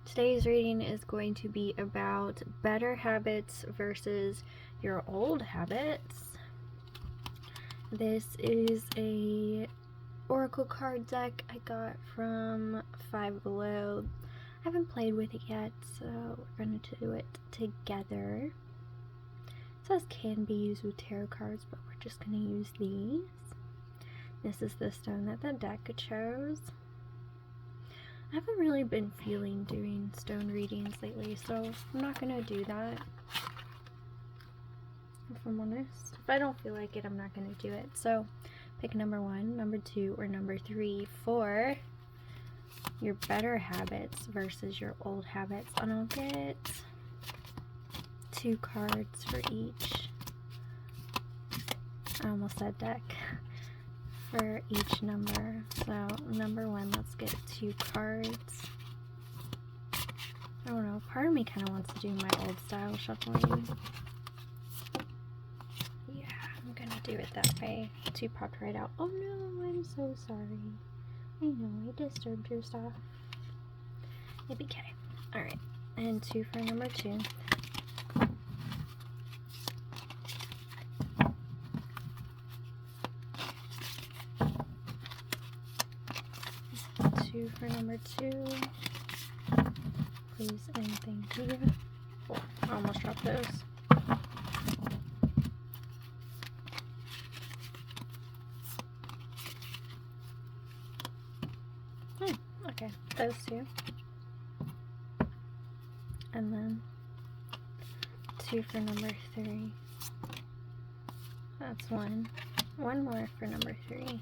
Today's reading is going to be about better habits versus your old habits. This is a oracle card deck I got from Five Below. I haven't played with it yet, so we're going to do it together. It says can be used with tarot cards, but we're just going to use these. This is the stone that the deck chose. I haven't really been feeling doing stone readings lately, so I'm not going to do that, if I'm honest. If I don't feel like it, I'm not going to do it. So pick number 1, number 2, or number 3 for your better habits versus your old habits. And I'll get 2 cards for each. I almost said deck. For each number. So number 1, let's get 2 cards. I don't know, part of me kind of wants to do my old style shuffling. Yeah, I'm gonna do it that way. 2 popped right out. Oh no, I'm so sorry. I know, I disturbed your stuff. It'll be okay. Alright, and 2 for number 2. 2 for number 2. Please and thank you. Oh, I almost dropped those. Okay, those 2. And then 2 for number 3. That's 1. 1 more for number 3.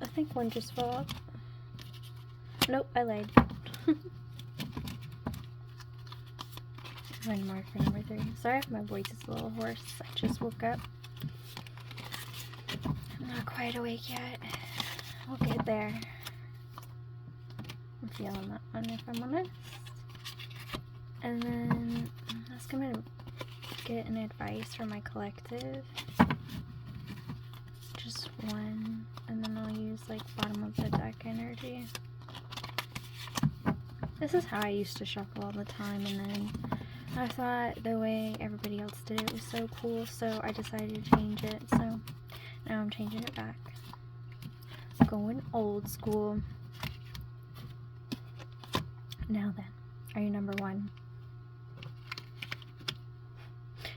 I think 1 just fell off. Nope, I lied. 1 more for number 3. Sorry if my voice is a little hoarse. I just woke up. I'm not quite awake yet. We'll get there. I'm feeling that one, if I'm honest. And then I was gonna get an advice for my collective. Just 1, and then I'll use like bottom of the deck energy. This is how I used to shuffle all the time, and then I thought the way everybody else did it was so cool, so I decided to change it. So now I'm changing it back. Going old school. Now then, are you number 1?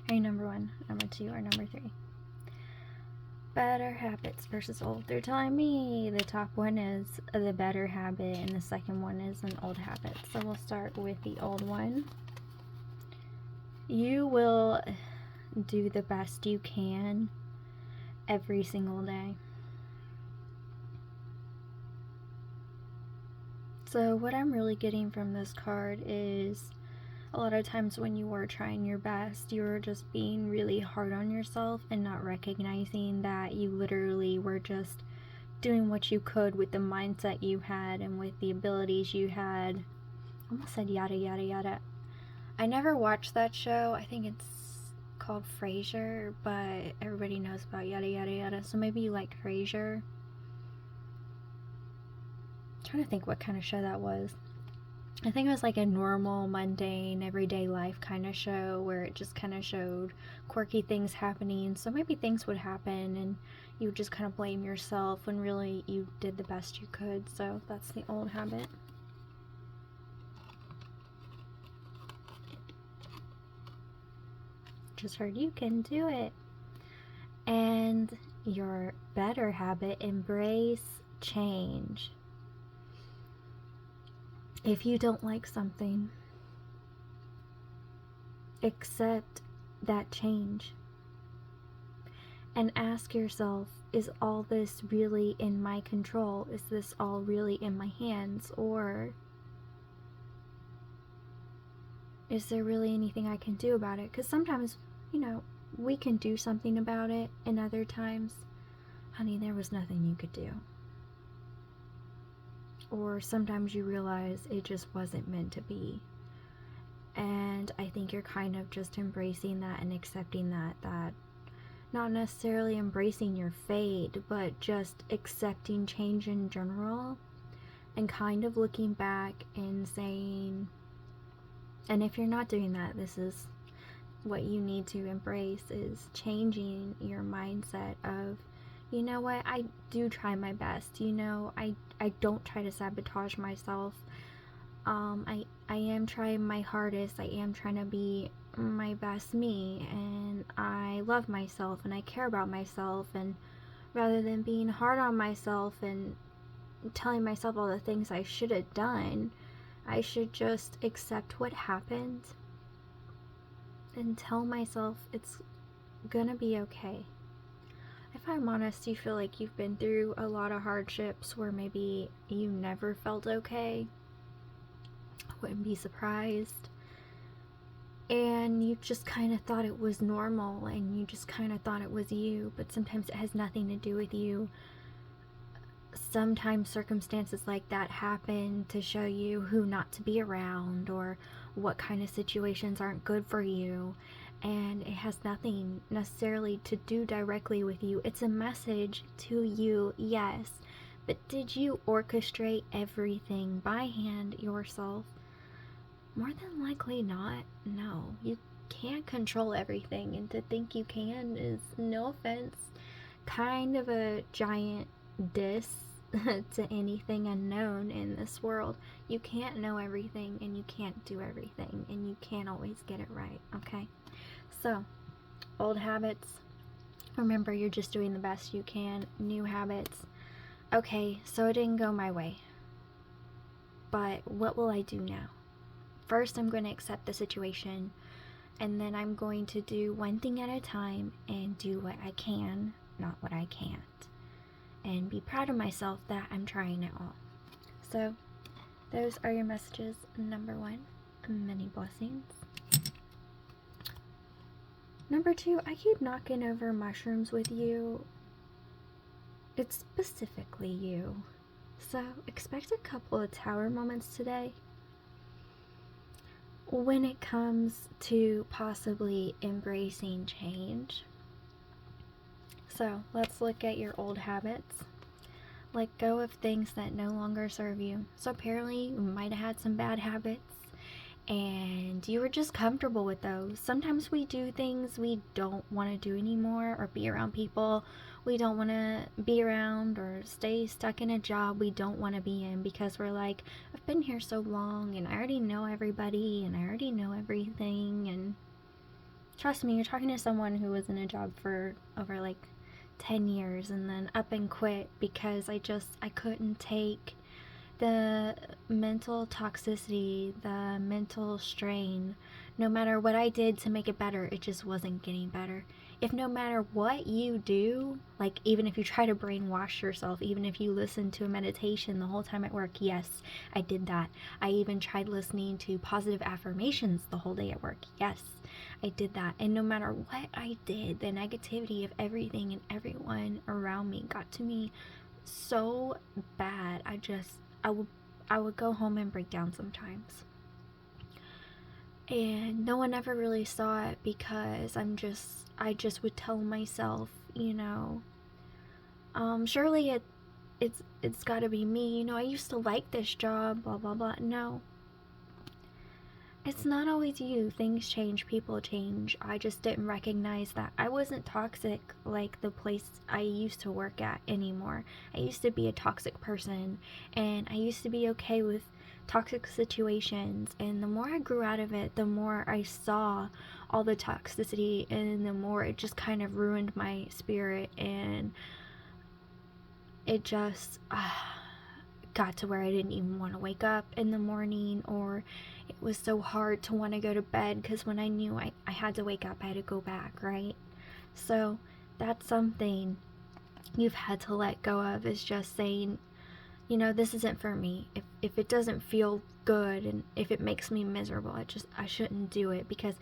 Are you number 1, number 2, or number 3? Better habits versus old. They're telling me the top one is the better habit and the second one is an old habit. So we'll start with the old one. You will do the best you can every single day. So what I'm really getting from this card is a lot of times when you were trying your best, you were just being really hard on yourself and not recognizing that you literally were just doing what you could with the mindset you had and with the abilities you had. I almost said yada yada yada. I never watched that show. I think it's called Frasier, but everybody knows about yada yada yada. So maybe you liked Frasier. I'm trying to think what kind of show that was. I think it was like a normal, mundane, everyday life kind of show where it just kind of showed quirky things happening. So maybe things would happen and you would just kind of blame yourself when really you did the best you could. So that's the old habit. Just heard you can do it. And your better habit, embrace change. If you don't like something, accept that change and ask yourself, is all this really in my control? Is this all really in my hands? Or is there really anything I can do about it? Because sometimes, you know, we can do something about it, and other times, honey, there was nothing you could do. Or sometimes you realize it just wasn't meant to be. And I think you're kind of just embracing that and accepting that not necessarily embracing your fate, but just accepting change in general and kind of looking back and saying, and if you're not doing that, this is what you need to embrace, is changing your mindset of, you know what, I do try my best, you know, I don't try to sabotage myself. I am trying my hardest, I am trying to be my best me, and I love myself and I care about myself, and rather than being hard on myself and telling myself all the things I should have done, I should just accept what happened and tell myself it's gonna be okay. If I'm honest, you feel like you've been through a lot of hardships where maybe you never felt okay, I wouldn't be surprised, and you just kind of thought it was normal and you just kind of thought it was you, but sometimes it has nothing to do with you. Sometimes circumstances like that happen to show you who not to be around or what kind of situations aren't good for you, and it has nothing necessarily to do directly with you. It's a message to you, yes, but did you orchestrate everything by hand yourself? More than likely not. No, you can't control everything, and to think you can is, no offense, kind of a giant diss to anything unknown in this world. You can't know everything, and you can't do everything, and you can't always get it right, okay? So, old habits, remember you're just doing the best you can. New habits, okay, so it didn't go my way, but what will I do now? First, I'm going to accept the situation, and then I'm going to do one thing at a time and do what I can, not what I can't, and be proud of myself that I'm trying it all. So, those are your messages. Number 1, many blessings. Number 2, I keep knocking over mushrooms with you. It's specifically you. So, expect a couple of tower moments today when it comes to possibly embracing change. So, let's look at your old habits. Let go of things that no longer serve you. So apparently you might have had some bad habits and you were just comfortable with those. Sometimes we do things we don't want to do anymore, or be around people we don't want to be around, or stay stuck in a job we don't want to be in because we're like, I've been here so long and I already know everybody and I already know everything. And trust me, you're talking to someone who was in a job for over like 10 years and then up and quit because I couldn't take the mental toxicity, the mental strain. No matter what I did to make it better, it just wasn't getting better. If no matter what you do, like even if you try to brainwash yourself, even if you listen to a meditation the whole time at work, yes, I did that. I even tried listening to positive affirmations the whole day at work. Yes, I did that. And no matter what I did, the negativity of everything and everyone around me got to me so bad. I would go home and break down sometimes. And no one ever really saw it because I just would tell myself, you know, surely it's got to be me. You know, I used to like this job, blah blah blah. No, it's not always you. Things change, people change. I just didn't recognize that I wasn't toxic like the place I used to work at anymore. I used to be a toxic person, and I used to be okay with toxic situations, and the more I grew out of it, the more I saw all the toxicity, and the more it just kind of ruined my spirit, and it just got to where I didn't even want to wake up in the morning, or it was so hard to want to go to bed because when I knew I had to wake up, I had to go back, right? So that's something you've had to let go of, is just saying, you know, this isn't for me. If it doesn't feel good and if it makes me miserable, I shouldn't do it, because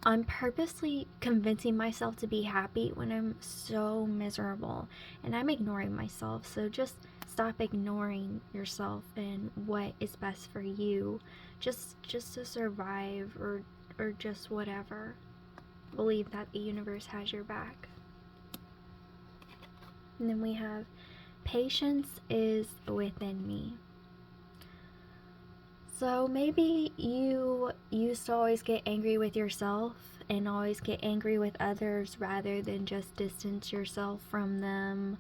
I'm purposely convincing myself to be happy when I'm so miserable, and I'm ignoring myself. So just stop ignoring yourself and what is best for you, just to survive, or just whatever. Believe that the universe has your back. And then we have, patience is within me. So maybe you used to always get angry with yourself and always get angry with others rather than just distance yourself from them,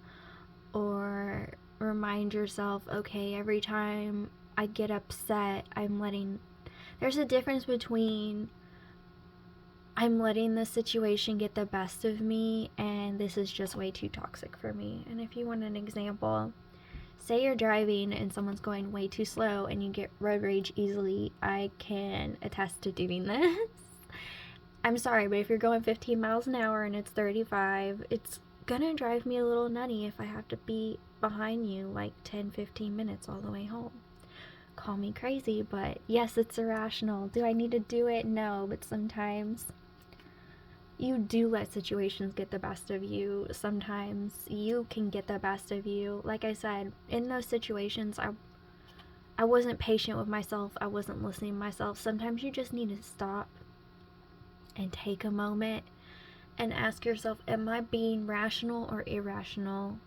or remind yourself, okay, every time I get upset, there's a difference between I'm letting the situation get the best of me and this is just way too toxic for me. And if you want an example, say you're driving and someone's going way too slow and you get road rage easily. I can attest to doing this. I'm sorry, but if you're going 15 miles an hour and it's 35, it's gonna drive me a little nutty if I have to be behind you like 10-15 minutes all the way home. Call me crazy, but yes, it's irrational. Do I need to do it? No, but sometimes you do let situations get the best of you. Sometimes you can get the best of you. Like I said, in those situations, I wasn't patient with myself. I wasn't listening to myself. Sometimes you just need to stop and take a moment and ask yourself, am I being rational or irrational?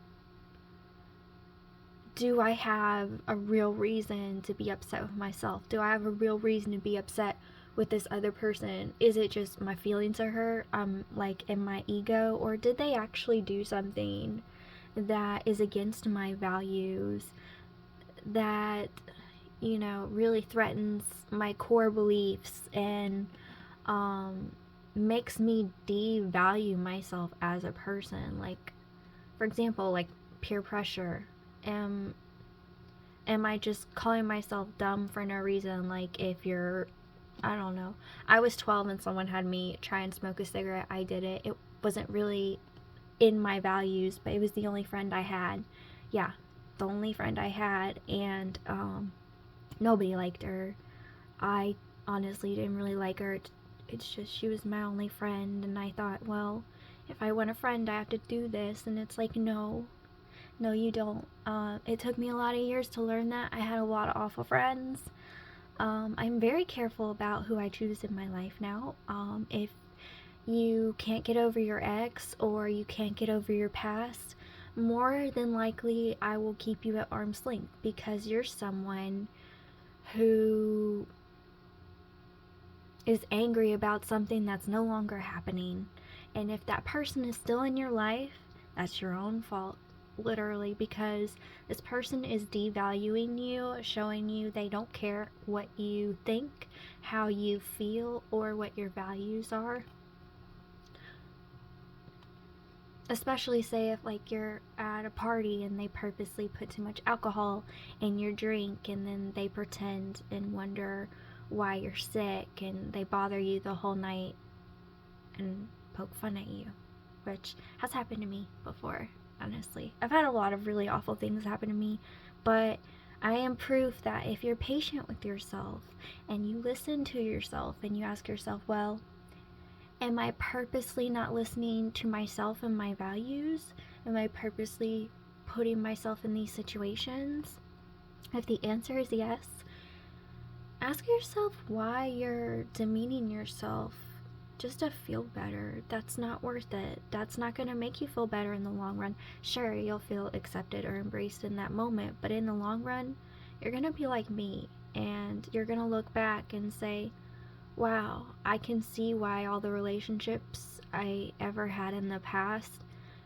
Do I have a real reason to be upset with myself? Do I have a real reason to be upset with this other person? Is it just my feelings are hurt, like in my ego, or did they actually do something that is against my values, that, you know, really threatens my core beliefs and makes me devalue myself as a person? Like, for example, like peer pressure. Am I just calling myself dumb for no reason? Like, if you're, I don't know, I was 12 and someone had me try and smoke a cigarette, I did it. It wasn't really in my values, but it was the only friend I had. Yeah, the only friend I had, and nobody liked her. I honestly didn't really like her. It's just she was my only friend, and I thought, well, if I want a friend, I have to do this, and it's like, no, you don't. It took me a lot of years to learn that. I had a lot of awful friends. I'm very careful about who I choose in my life now. If you can't get over your ex or you can't get over your past, more than likely I will keep you at arm's length, because you're someone who is angry about something that's no longer happening. And if that person is still in your life, that's your own fault. Literally, because this person is devaluing you, showing you they don't care what you think, how you feel, or what your values are. Especially say if like you're at a party and they purposely put too much alcohol in your drink, and then they pretend and wonder why you're sick, and they bother you the whole night and poke fun at you, which has happened to me before. Honestly, I've had a lot of really awful things happen to me, but I am proof that if you're patient with yourself and you listen to yourself and you ask yourself, well, am I purposely not listening to myself and my values? Am I purposely putting myself in these situations? If the answer is yes, ask yourself why you're demeaning yourself just to feel better. That's not worth it. That's not going to make you feel better in the long run. Sure, you'll feel accepted or embraced in that moment, but in the long run, you're going to be like me, and you're going to look back and say, wow, I can see why all the relationships I ever had in the past,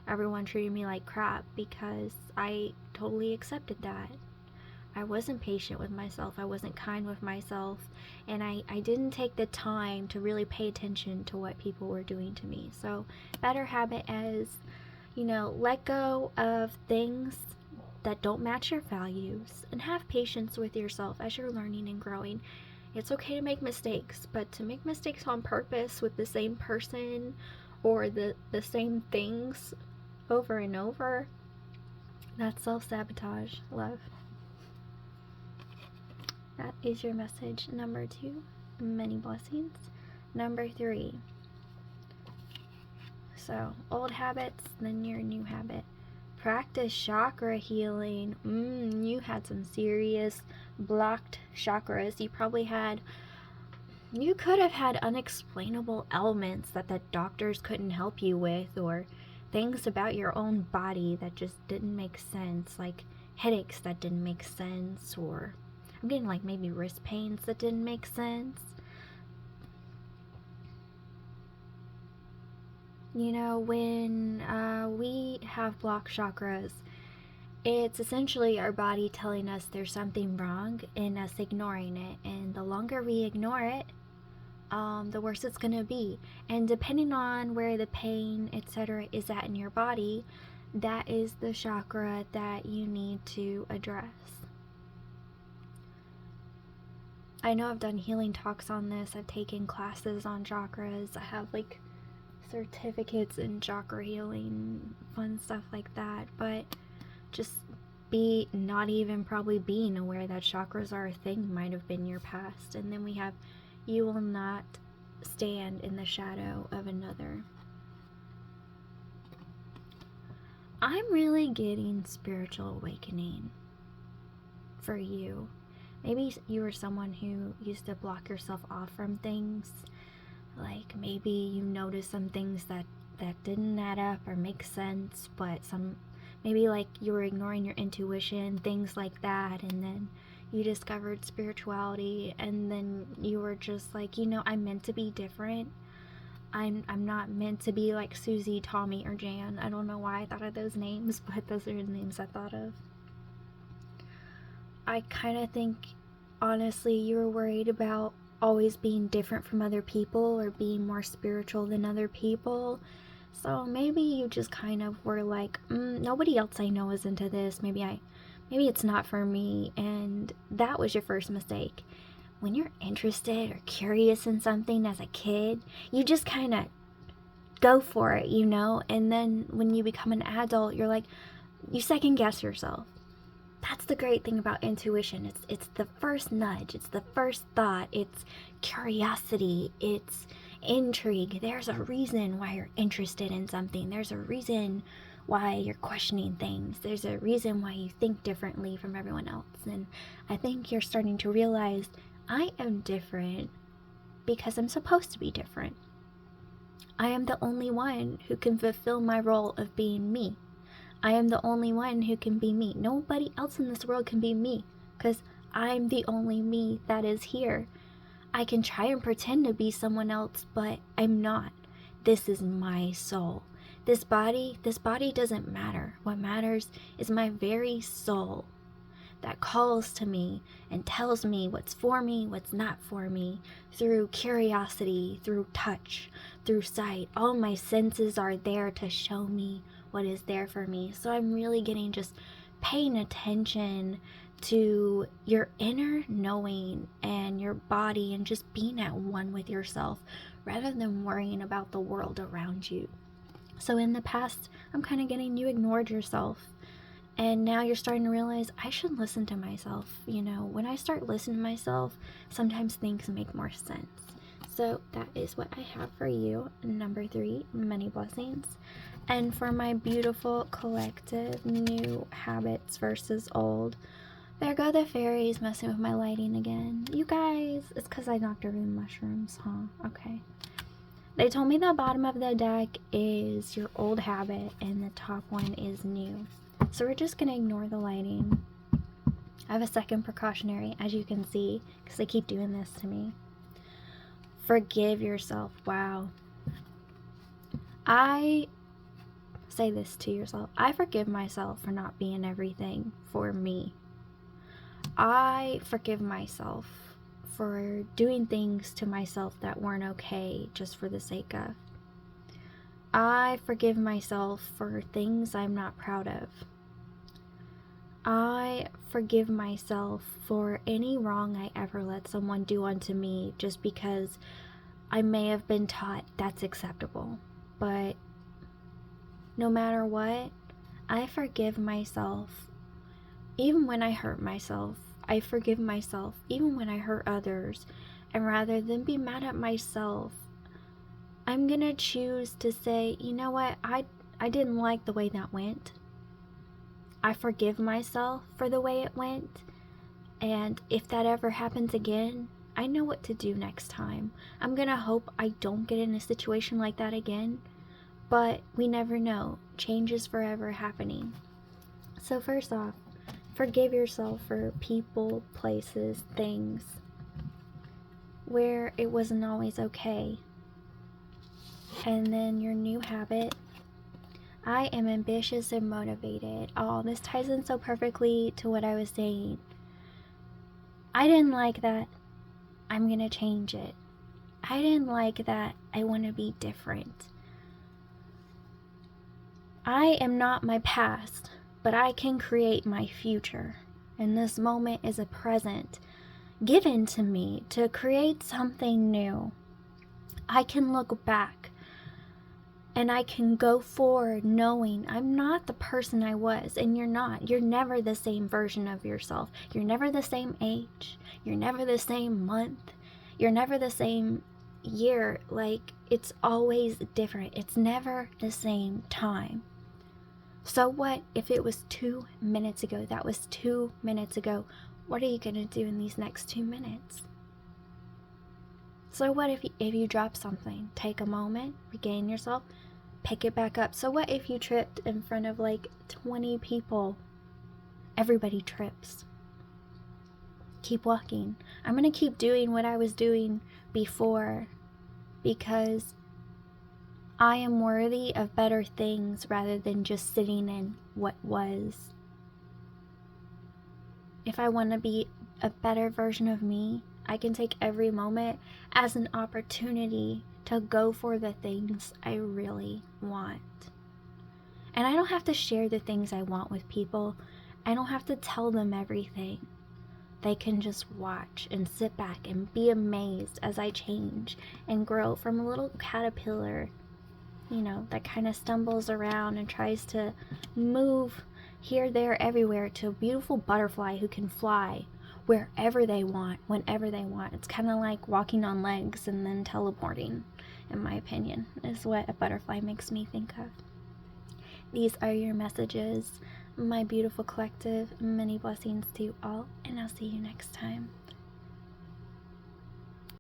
everyone treated me like crap, because I totally accepted that. I wasn't patient with myself, I wasn't kind with myself, and I didn't take the time to really pay attention to what people were doing to me. So, better habit is, you know, let go of things that don't match your values, and have patience with yourself as you're learning and growing. It's okay to make mistakes, but to make mistakes on purpose with the same person or the same things over and over, that's self-sabotage, love. That is your message number 2. Many blessings. Number 3. So, old habits, then your new habit. Practice chakra healing. You had some serious blocked chakras. You could have had unexplainable ailments that the doctors couldn't help you with, or things about your own body that just didn't make sense, like headaches that didn't make sense, or I'm getting like maybe wrist pains that didn't make sense. You know, when we have blocked chakras, it's essentially our body telling us there's something wrong and us ignoring it. And the longer we ignore it, the worse it's going to be. And depending on where the pain, etc., is at in your body, that is the chakra that you need to address. I know I've done healing talks on this. I've taken classes on chakras. I have like certificates in chakra healing, fun stuff like that. But just not even probably being aware that chakras are a thing might have been your past. And then we have, you will not stand in the shadow of another. I'm really getting spiritual awakening for you. Maybe you were someone who used to block yourself off from things. Like maybe you noticed some things that didn't add up or make sense, but maybe like you were ignoring your intuition, things like that, and then you discovered spirituality, and then you were just like, you know, I'm meant to be different. I'm not meant to be like Susie, Tommy, or Jan. I don't know why I thought of those names, but those are the names I thought of. I kind of think, honestly, you were worried about always being different from other people or being more spiritual than other people. So maybe you just kind of were like, nobody else I know is into this. Maybe it's not for me. And that was your first mistake. When you're interested or curious in something as a kid, you just kind of go for it, you know? And then when you become an adult, you're like, you second guess yourself. That's the great thing about intuition. It's the first nudge. It's the first thought. It's curiosity. It's intrigue. There's a reason why you're interested in something. There's a reason why you're questioning things. There's a reason why you think differently from everyone else. And I think you're starting to realize, I am different because I'm supposed to be different. I am the only one who can fulfill my role of being me. I am the only one who can be me. Nobody else in this world can be me because I'm the only me that is here. I can try and pretend to be someone else, but I'm not. This is my soul. This body doesn't matter. What matters is my very soul that calls to me and tells me what's for me, what's not for me, through curiosity, through touch, through sight. All my senses are there to show me what is there for me. So I'm really getting just paying attention to your inner knowing and your body and just being at one with yourself rather than worrying about the world around you. So in the past, I'm kind of getting you ignored yourself. And now you're starting to realize I should listen to myself. You know, when I start listening to myself, sometimes things make more sense. So that is what I have for you. Number 3, many blessings. And for my beautiful collective, new habits versus old. There go the fairies messing with my lighting again. You guys, it's because I knocked over the mushrooms, huh? Okay. They told me the bottom of the deck is your old habit and the top one is new. So we're just going to ignore the lighting. I have a second precautionary, as you can see, because they keep doing this to me. Forgive yourself. Wow. I say this to yourself. I forgive myself for not being everything for me. I forgive myself for doing things to myself that weren't okay just for the sake of. I forgive myself for things I'm not proud of. I forgive myself for any wrong I ever let someone do unto me just because I may have been taught that's acceptable. But no matter what, I forgive myself. Even when I hurt myself, I forgive myself. Even when I hurt others. And rather than be mad at myself, I'm gonna choose to say, you know what, I didn't like the way that went. I forgive myself for the way it went. And if that ever happens again, I know what to do next time. I'm gonna hope I don't get in a situation like that again. But we never know. Change is forever happening. So first off, Forgive yourself for people, places, things where it wasn't always okay. And then your new habit. I am ambitious and motivated. Oh, this ties in so perfectly to what I was saying. I didn't like that. I'm going to change it. I didn't like that. I want to be different. I am not my past, but I can create my future. And this moment is a present given to me to create something new. I can look back and I can go forward knowing I'm not the person I was, and you're not. You're never the same version of yourself. You're never the same age. You're never the same month. You're never the same year. Like, it's always different. It's never the same time. So what if it was 2 minutes ago? That was 2 minutes ago. What are you going to do in these next 2 minutes? So what if you drop something? Take a moment, regain yourself, pick it back up. So what if you tripped in front of like 20 people? Everybody trips. Keep walking. I'm going to keep doing what I was doing before, because I am worthy of better things rather than just sitting in what was. If I want to be a better version of me, I can take every moment as an opportunity to go for the things I really want. And I don't have to share the things I want with people. I don't have to tell them everything. They can just watch and sit back and be amazed as I change and grow from a little caterpillar, you know, that kind of stumbles around and tries to move here, there, everywhere, to a beautiful butterfly who can fly wherever they want, whenever they want. It's kind of like walking on legs and then teleporting, in my opinion, is what a butterfly makes me think of. These are your messages, my beautiful collective. Many blessings to you all, and I'll see you next time.